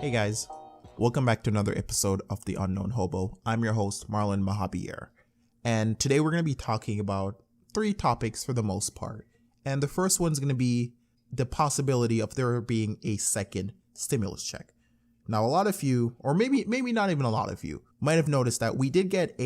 Hey guys, welcome back to another episode of The Unknown Hobo. I'm your host, Marlon Mahabier, and today we're going to be talking about three topics for the most part. And the first one's going to be the possibility of there being a second stimulus check. Now, a lot of you, or maybe not even a lot of you, might have noticed that we did get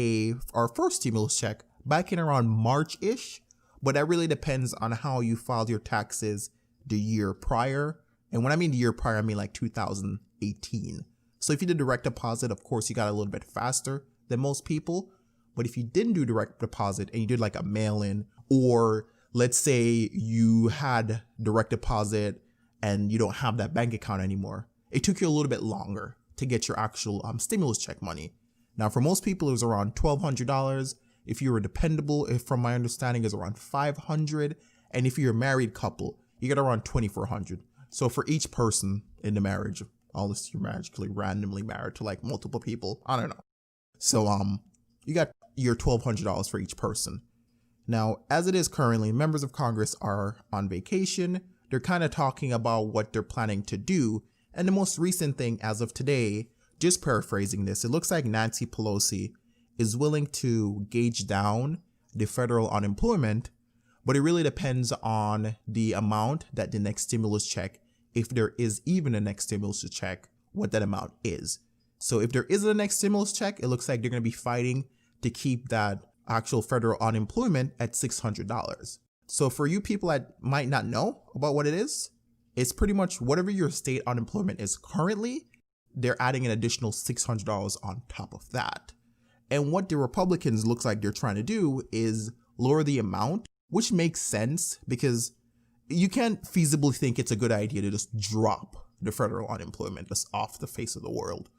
our first stimulus check back in around March-ish, but that really depends on how you filed your taxes the year prior. And when I mean the year prior, I mean like 2018. So if you did direct deposit, of course, you got a little bit faster than most people. But if you didn't do direct deposit and you did like a mail-in, or let's say you had direct deposit and you don't have that bank account anymore, it took you a little bit longer to get your actual stimulus check money. Now, for most people, it was around $1,200. If you were dependable, from my understanding, is around $500. And if you're a married couple, you get around $2,400. So for each person in the marriage, unless you're magically randomly married to like multiple people, I don't know. So you got your $1,200 for each person. Now, as it is currently, members of Congress are on vacation. They're kind of talking about what they're planning to do. And the most recent thing as of today, just paraphrasing this, it looks like Nancy Pelosi is willing to gauge down the federal unemployment, but it really depends on the amount that the next stimulus check, if there is even a next stimulus check, what that amount is. So if there isn't a next stimulus check, it looks like they're going to be fighting to keep that actual federal unemployment at $600. So for you people that might not know about what it is, it's pretty much whatever your state unemployment is currently, they're adding an additional $600 on top of that. And what the Republicans looks like they're trying to do is lower the amount, which makes sense because you can't feasibly think it's a good idea to just drop the federal unemployment just off the face of the world.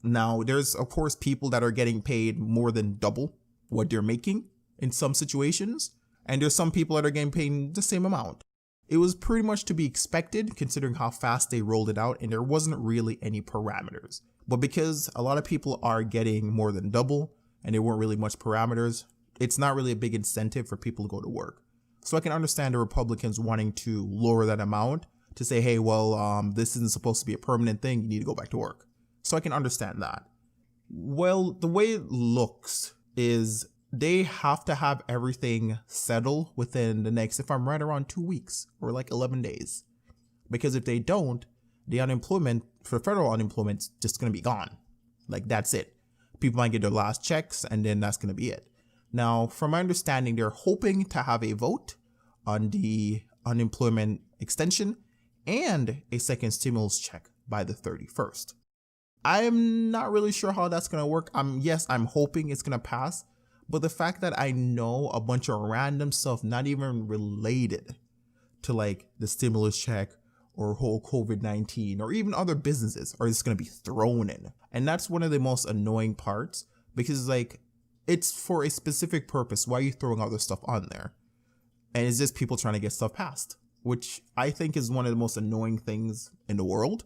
Now, there's of course people that are getting paid more than double what they're making in some situations, and there's some people that are getting paid the same amount. It was pretty much to be expected considering how fast they rolled it out, and there wasn't really any parameters. But because a lot of people are getting more than double and there weren't really much parameters, it's not really a big incentive for people to go to work. So I can understand the Republicans wanting to lower that amount to say, hey, well, this isn't supposed to be a permanent thing. You need to go back to work. So I can understand that. Well, the way it looks is they have to have everything settled within the next, if I'm right, around 2 weeks or like 11 days. Because if they don't, the unemployment for federal unemployment is just going to be gone. Like that's it. People might get their last checks and then that's going to be it. Now, from my understanding, they're hoping to have a vote on the unemployment extension and a second stimulus check by the 31st. I'm not really sure how that's going to work. Yes, I'm hoping it's going to pass. But the fact that I know a bunch of random stuff not even related to like the stimulus check or whole COVID-19 or even other businesses are just going to be thrown in. And that's one of the most annoying parts because like, it's for a specific purpose. Why are you throwing other stuff on there? And it's just people trying to get stuff passed, which I think is one of the most annoying things in the world.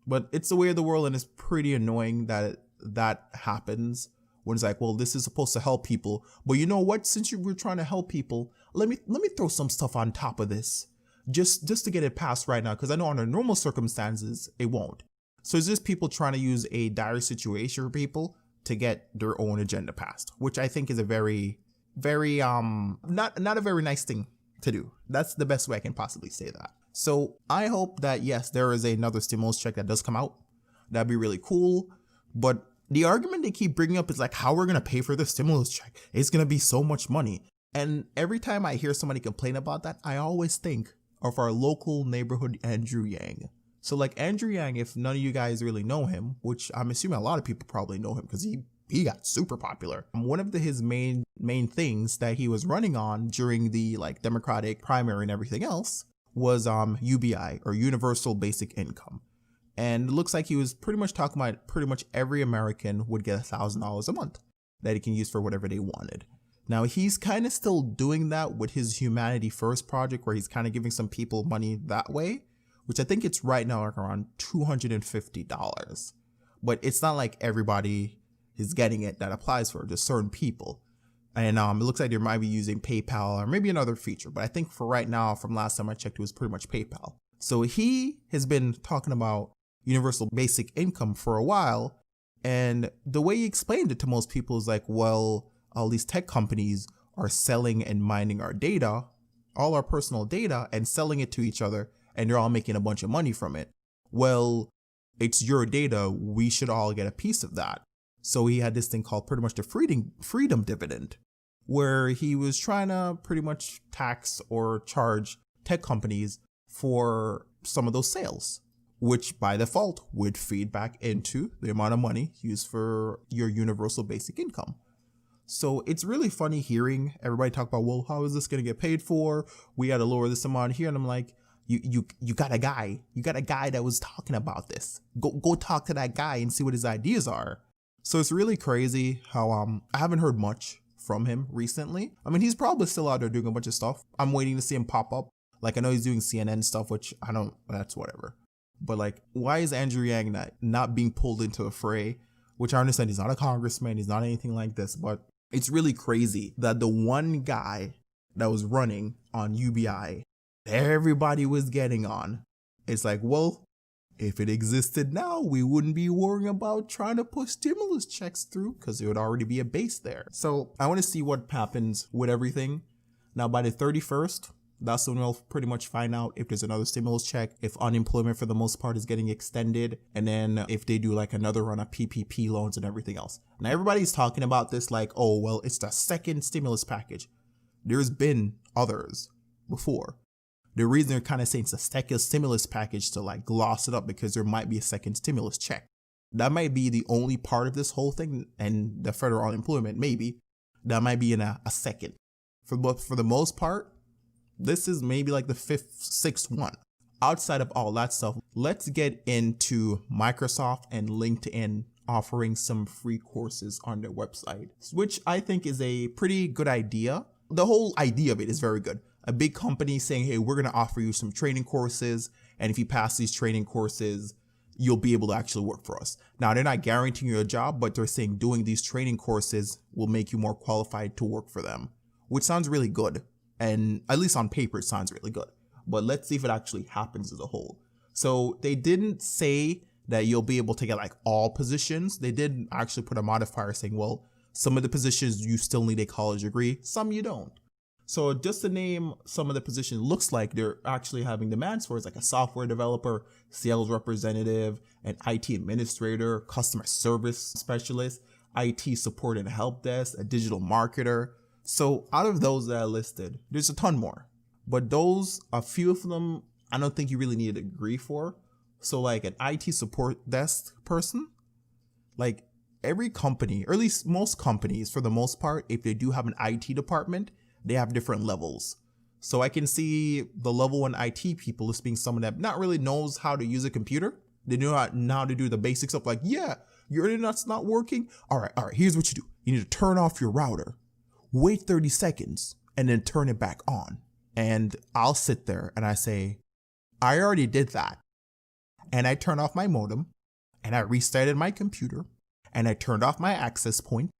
But it's the way of the world, and it's pretty annoying that that happens when it's like, well, this is supposed to help people. But you know what? Since we're trying to help people, let me throw some stuff on top of this just to get it passed right now, because I know under normal circumstances, it won't. So it's just people trying to use a dire situation for people to get their own agenda passed, which I think is a very, very, not a very nice thing to do. That's the best way I can possibly say that. So I hope that, yes, there is another stimulus check that does come out. That'd be really cool. But the argument they keep bringing up is like how we're going to pay for the stimulus check. It's going to be so much money. And every time I hear somebody complain about that, I always think of our local neighborhood Andrew Yang. So like Andrew Yang, if none of you guys really know him, which I'm assuming a lot of people probably know him because he got super popular. One of his main things that he was running on during the like Democratic primary and everything else was UBI, or Universal Basic Income. And it looks like he was pretty much talking about pretty much every American would get $1,000 a month that he can use for whatever they wanted. Now he's kind of still doing that with his Humanity First project, where he's kind of giving some people money that way, which I think it's right now like around $250. But it's not like everybody is getting it that applies for just certain people. And it looks like they might be using PayPal or maybe another feature. But I think for right now, from last time I checked, it was pretty much PayPal. So he has been talking about universal basic income for a while. And the way he explained it to most people is like, well, all these tech companies are selling and mining our data, all our personal data, and selling it to each other, and they're all making a bunch of money from it. Well, it's your data. We should all get a piece of that. So he had this thing called pretty much the freedom dividend, where he was trying to pretty much tax or charge tech companies for some of those sales, which by default would feed back into the amount of money used for your universal basic income. So it's really funny hearing everybody talk about, well, how is this going to get paid for? We got to lower this amount here. And I'm like, you got a guy that was talking about this. Go talk to that guy and see what his ideas are. So it's really crazy how I haven't heard much from him recently. I mean, he's probably still out there doing a bunch of stuff. I'm waiting to see him pop up. Like, I know he's doing CNN stuff, which that's whatever. But like, why is Andrew Yang not being pulled into a fray? Which I understand he's not a congressman, he's not anything like this, but it's really crazy that the one guy that was running on UBI, everybody was getting on. It's like, well, if it existed now, we wouldn't be worrying about trying to push stimulus checks through because there would already be a base there. So I want to see what happens with everything. Now, by the 31st, that's when we'll pretty much find out if there's another stimulus check, if unemployment for the most part is getting extended, and then if they do like another run of PPP loans and everything else. Now, everybody's talking about this like, oh, well, it's the second stimulus package. There's been others before. The reason they're kind of saying it's a second stimulus package to like gloss it up because there might be a second stimulus check. That might be the only part of this whole thing, and the federal unemployment, maybe. That might be in a second. For the most part, this is maybe like the fifth, sixth one. Outside of all that stuff, let's get into Microsoft and LinkedIn offering some free courses on their website, which I think is a pretty good idea. The whole idea of it is very good. A big company saying, hey, we're going to offer you some training courses, and if you pass these training courses, you'll be able to actually work for us. Now, they're not guaranteeing you a job, but they're saying doing these training courses will make you more qualified to work for them, which sounds really good. And at least on paper, it sounds really good. But let's see if it actually happens as a whole. So they didn't say that you'll be able to get like all positions. They did actually put a modifier saying, well, some of the positions you still need a college degree, some you don't. So just to name some of the positions, looks like they're actually having demands for is like a software developer, sales representative, an IT administrator, customer service specialist, IT support and help desk, a digital marketer. So out of those that I listed, there's a ton more, but those, a few of them, I don't think you really need a degree for. So like an IT support desk person, like every company, or at least most companies for the most part, if they do have an IT department, they have different levels. So I can see the level 1 IT people as being someone that not really knows how to use a computer. They know how to do the basics of like, yeah, your internet's not working. All right, here's what you do. You need to turn off your router, wait 30 seconds, and then turn it back on. And I'll sit there and I say, I already did that. And I turned off my modem, and I restarted my computer, and I turned off my access point,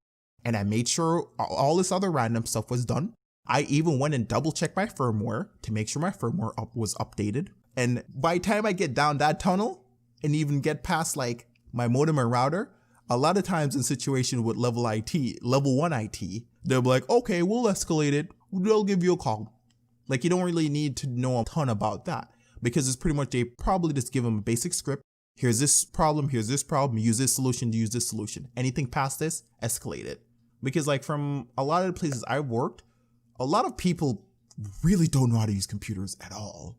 and I made sure all this other random stuff was done. I even went and double checked my firmware to make sure my firmware was updated. And by the time I get down that tunnel and even get past like my modem and router, a lot of times in situation with level 1 IT, they'll be like, okay, we'll escalate it. They'll give you a call. Like you don't really need to know a ton about that because it's pretty much, they probably just give them a basic script. Here's this problem, use this solution, use this solution. Anything past this, escalate it. Because like from a lot of the places I've worked, a lot of people really don't know how to use computers at all.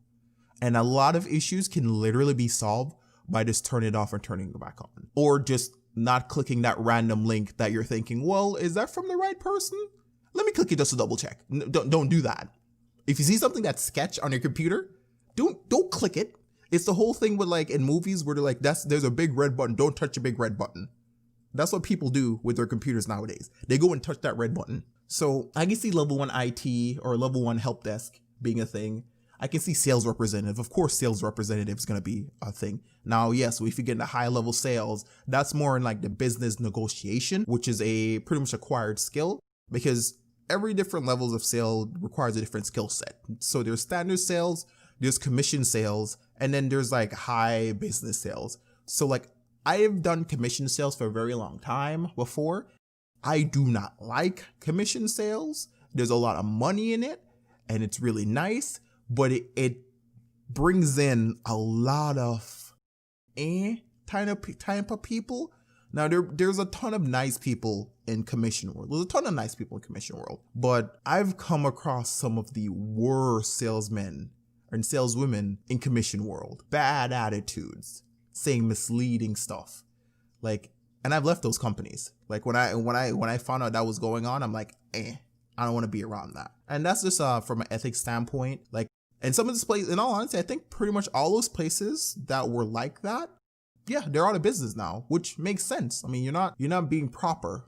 And a lot of issues can literally be solved by just turning it off and turning it back on. Or just not clicking that random link that you're thinking, well, is that from the right person? Let me click it just to double check. Don't do that. If you see something that's sketch on your computer, don't click it. It's the whole thing with like in movies where they're like, there's a big red button. Don't touch a big red button. That's what people do with their computers nowadays. They go and touch that red button. So I can see level 1 IT or level 1 help desk being a thing. I can see sales representative. Of course, sales representative is going to be a thing. Now, yes, if you get into high level sales, that's more in like the business negotiation, which is a pretty much acquired skill because every different levels of sale requires a different skill set. So there's standard sales, there's commission sales, and then there's like high business sales. So like I have done commission sales for a very long time before. I do not like commission sales. There's a lot of money in it and it's really nice, but it brings in a lot of type of people. Now there's a ton of nice people in commission world. There's a ton of nice people in commission world, but I've come across some of the worst salesmen and saleswomen in commission world. Bad attitudes, saying misleading stuff. Like, and I've left those companies. Like when I found out that was going on, I'm like, I don't want to be around that. And that's just from an ethics standpoint. Like, and some of this place, in all honesty, I think pretty much all those places that were like that, yeah, they're out of business now, which makes sense. I mean, you're not being proper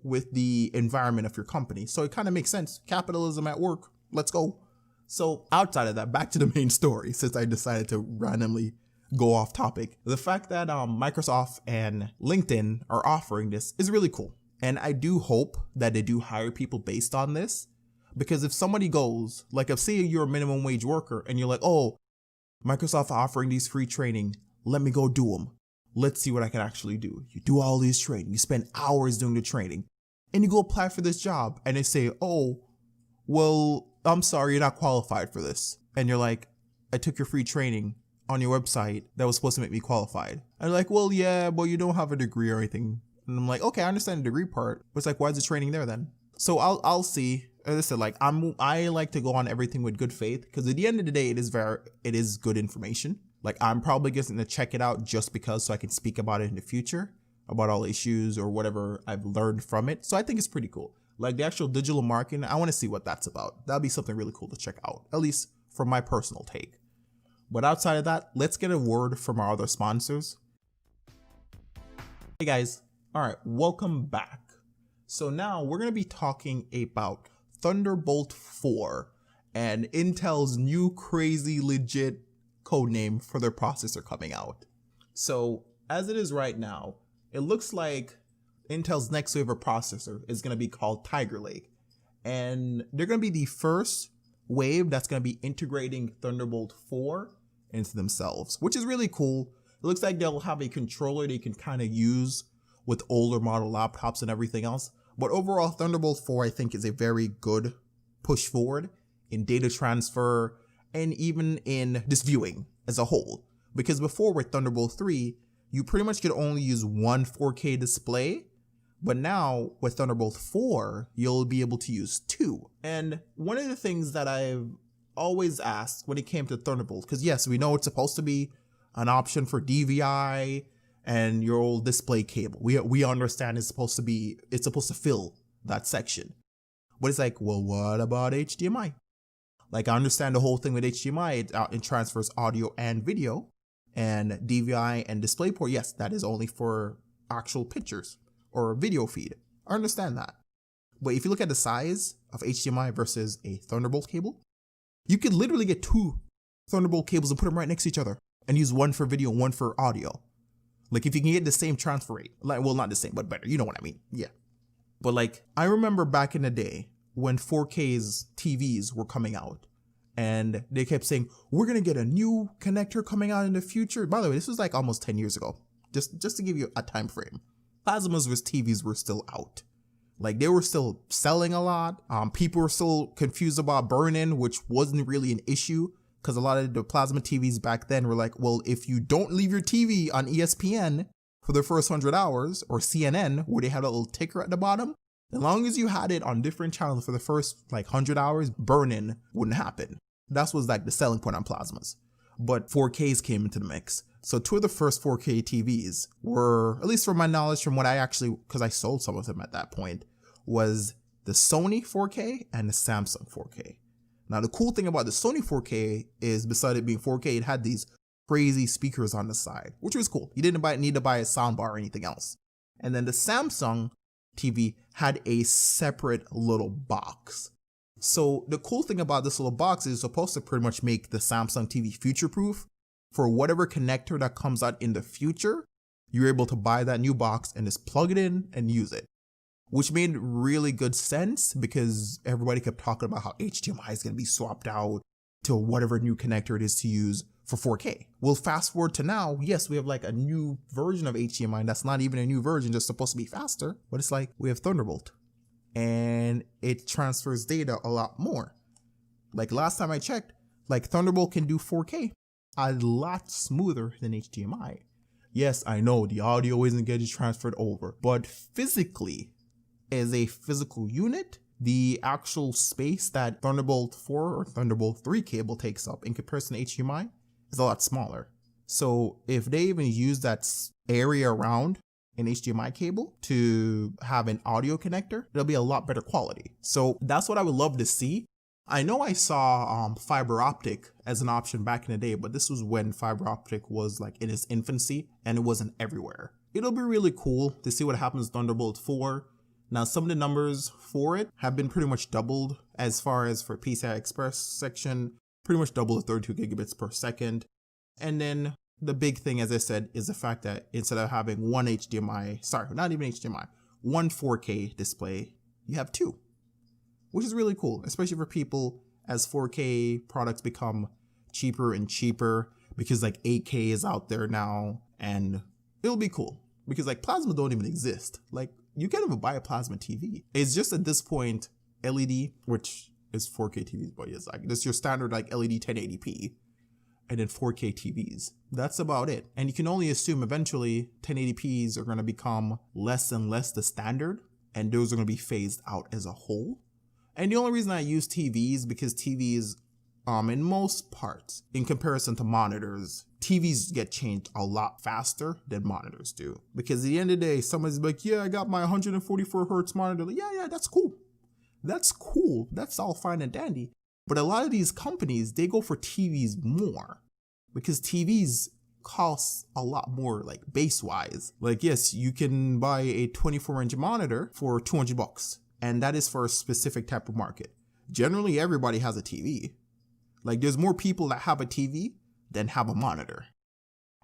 with the environment of your company. So it kind of makes sense. Capitalism at work. Let's go. So outside of that, back to the main story, since I decided to randomly go off topic. The fact that Microsoft and LinkedIn are offering this is really cool. And I do hope that they do hire people based on this. Because if somebody goes, like if say you're a minimum wage worker and you're like, oh, Microsoft offering these free training, let me go do them. Let's see what I can actually do. You do all these training, you spend hours doing the training, and you go apply for this job and they say, oh, well, I'm sorry, you're not qualified for this. And you're like, I took your free training on your website that was supposed to make me qualified. And they're like, well, yeah, but you don't have a degree or anything. And I'm like, okay, I understand the degree part, but it's like, why is the training there then? So I'll see. As I said, like I like to go on everything with good faith, because at the end of the day, it is good information. Like I'm probably just gonna check it out just because, so I can speak about it in the future, about all issues or whatever I've learned from it. So I think it's pretty cool. Like the actual digital marketing, I want to see what that's about. That'll be something really cool to check out, at least from my personal take. But outside of that, let's get a word from our other sponsors. Hey guys, all right, welcome back. So now we're gonna be talking about Thunderbolt 4 and Intel's new crazy legit codename for their processor coming out. So as it is right now, it looks like Intel's next wave of processor is going to be called Tiger Lake, and they're going to be the first wave that's going to be integrating Thunderbolt 4 into themselves, which is really cool. It looks like they'll have a controller they can kind of use with older model laptops and everything else. But overall, Thunderbolt 4 I think is a very good push forward in data transfer and even in just viewing as a whole. Because before with Thunderbolt 3, you pretty much could only use one 4K display, but now with Thunderbolt 4, you'll be able to use two. And one of the things that I've always asked when it came to Thunderbolt, because yes, we know it's supposed to be an option for DVI and your old display cable. We understand it's supposed to fill that section. But it's like, well, what about HDMI? Like I understand the whole thing with HDMI, it transfers audio and video, and DVI and DisplayPort, yes, that is only for actual pictures or video feed. I understand that. But if you look at the size of HDMI versus a Thunderbolt cable, you could literally get two Thunderbolt cables and put them right next to each other and use one for video and one for audio. Like if you can get the same transfer rate, like, well, not the same, but better, you know what I mean? Yeah. But like, I remember back in the day when 4K's TVs were coming out and they kept saying, we're going to get a new connector coming out in the future. By the way, this was like almost 10 years ago, just to give you a time frame. Plasmas versus TVs were still out. Like they were still selling a lot. People were still confused about burn-in, which wasn't really an issue because a lot of the plasma TVs back then were like, well, if you don't leave your TV on ESPN for the first 100 hours or CNN where they had a little ticker at the bottom, as long as you had it on different channels for the first like 100 hours, burn-in wouldn't happen. That was like the selling point on plasmas. But 4Ks came into the mix. So two of the first 4K TVs were, at least from my knowledge, from what I actually, because I sold some of them at that point, was the Sony 4K and the Samsung 4K. Now the cool thing about the Sony 4K is, beside it being 4K, it had these crazy speakers on the side, which was cool. You didn't need to buy a soundbar or anything else. And then the Samsung TV had a separate little box. So the cool thing about this little box is it's supposed to pretty much make the Samsung TV future-proof. For whatever connector that comes out in the future, you're able to buy that new box and just plug it in and use it. Which made really good sense because everybody kept talking about how HDMI is going to be swapped out to whatever new connector it is to use for 4K. We'll fast forward to now. Yes, we have like a new version of HDMI that's not even a new version, just supposed to be faster. But it's like we have Thunderbolt and it transfers data a lot more. Like last time I checked, like Thunderbolt can do 4K a lot smoother than HDMI. Yes, I know the audio isn't getting transferred over, but physically, as a physical unit, the actual space that Thunderbolt 4 or Thunderbolt 3 cable takes up in comparison to HDMI is a lot smaller. So if they even use that area around an HDMI cable to have an audio connector, it'll be a lot better quality. So that's what I would love to see. I know I saw fiber optic as an option back in the day, but this was when fiber optic was like in its infancy and it wasn't everywhere. It'll be really cool to see what happens with Thunderbolt 4. Now, some of the numbers for it have been pretty much doubled as far as for PCI Express section, pretty much double the 32 gigabits per second. And then the big thing, as I said, is the fact that instead of having one 4K display, you have two, which is really cool, especially for people as 4K products become cheaper and cheaper, because like 8K is out there now, and it'll be cool because like plasma don't even exist. Like you can't even buy a plasma TV. It's just at this point LED, which is 4K TVs, but it's like this your standard like LED 1080p, and then 4K TVs. That's about it. And you can only assume eventually 1080p's are going to become less and less the standard, and those are going to be phased out as a whole. And the only reason I use TVs because TVs, in most parts, in comparison to monitors, TVs get changed a lot faster than monitors do. Because at the end of the day, somebody's like, yeah, I got my 144 hertz monitor. Like, yeah, that's cool. That's cool. That's all fine and dandy. But a lot of these companies, they go for TVs more because TVs cost a lot more, like base wise. Like, yes, you can buy a 24-inch monitor for $200, and that is for a specific type of market. Generally, everybody has a TV. Like, there's more people that have a TV than have a monitor.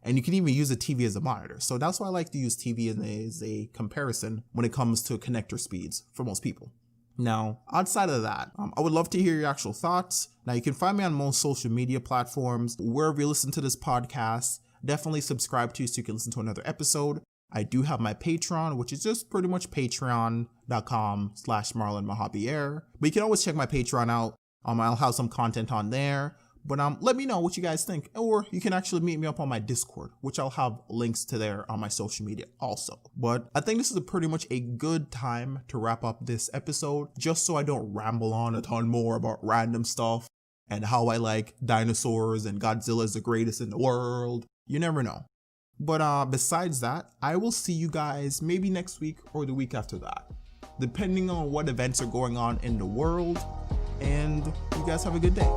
And you can even use a TV as a monitor. So that's why I like to use TV as a comparison when it comes to connector speeds for most people. Now, outside of that, I would love to hear your actual thoughts. Now, you can find me on most social media platforms. Wherever you listen to this podcast, definitely subscribe to so you can listen to another episode. I do have my Patreon, which is just pretty much patreon.com/MarlonMojabier. But you can always check my Patreon out. I'll have some content on there. But let me know what you guys think. Or you can actually meet me up on my Discord, which I'll have links to there on my social media also. But I think this is pretty much a good time to wrap up this episode, just so I don't ramble on a ton more about random stuff and how I like dinosaurs and Godzilla is the greatest in the world. You never know. But besides that, I will see you guys maybe next week or the week after that, depending on what events are going on in the world. And you guys have a good day.